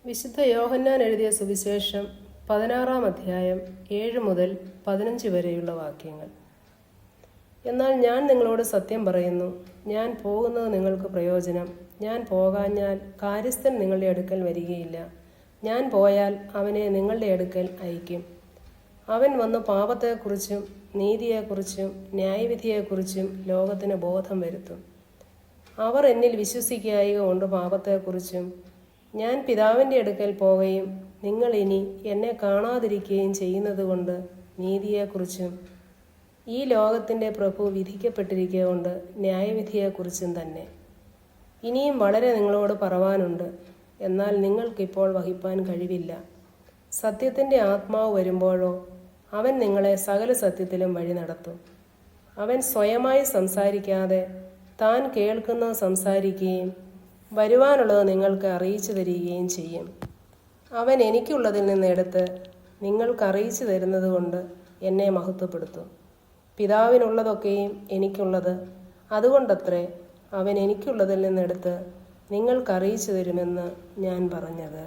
വിശുദ്ധ യോഹന്നാൻ എഴുതിയ സുവിശേഷം 16-ാം അധ്യായം 7 മുതൽ 15 വരെയുള്ള വാക്യങ്ങൾ. എന്നാൽ ഞാൻ നിങ്ങളോട് സത്യം പറയുന്നു, ഞാൻ പോകുന്നത് നിങ്ങൾക്ക് പ്രയോജനം. ഞാൻ പോകാഞ്ഞാൽ കാര്യസ്ഥൻ നിങ്ങളുടെ അടുക്കൽ വരികയില്ല. ഞാൻ പോയാൽ അവനെ നിങ്ങളുടെ അടുക്കൽ അയക്കും. അവൻ വന്ന് പാപത്തെക്കുറിച്ചും നീതിയെക്കുറിച്ചും ന്യായവിധിയെക്കുറിച്ചും ലോകത്തിന് ബോധം വരുത്തും. അവർ എന്നിൽ വിശ്വസിക്കായ്ക കൊണ്ട് പാപത്തെക്കുറിച്ചും ഞാൻ പിതാവിൻ്റെ അടുക്കൽ പോവുകയും നിങ്ങൾ ഇനി എന്നെ കാണാതിരിക്കുകയും ചെയ്യുന്നതുകൊണ്ട് നീതിയെക്കുറിച്ചും ഈ ലോകത്തിൻ്റെ പ്രഭു വിധിക്കപ്പെട്ടിരിക്കുക കൊണ്ട് ന്യായവിധിയെക്കുറിച്ചും തന്നെ. ഇനിയും വളരെ നിങ്ങളോട് പറവാനുണ്ട്, എന്നാൽ നിങ്ങൾക്കിപ്പോൾ വഹിപ്പാൻ കഴിവില്ല. സത്യത്തിൻ്റെ ആത്മാവ് വരുമ്പോഴോ അവൻ നിങ്ങളെ സകല സത്യത്തിലും വഴി നടത്തും. അവൻ സ്വയമായി സംസാരിക്കാതെ താൻ കേൾക്കുന്നത് സംസാരിക്കുകയും വരുവാനുള്ളത് നിങ്ങൾക്ക് അറിയിച്ചു തരികയും ചെയ്യും. അവൻ എനിക്കുള്ളതിൽ നിന്ന് എടുത്ത് നിങ്ങൾക്ക് അറിയിച്ചു തരുന്നത് കൊണ്ട് എന്നെ മഹത്വപ്പെടുത്തും. പിതാവിനുള്ളതൊക്കെയും എനിക്കുള്ളത്, അതുകൊണ്ടത്രേ അവൻ എനിക്കുള്ളതിൽ നിന്നെടുത്ത് നിങ്ങൾക്ക് അറിയിച്ചു തരുമെന്ന് ഞാൻ പറഞ്ഞത്.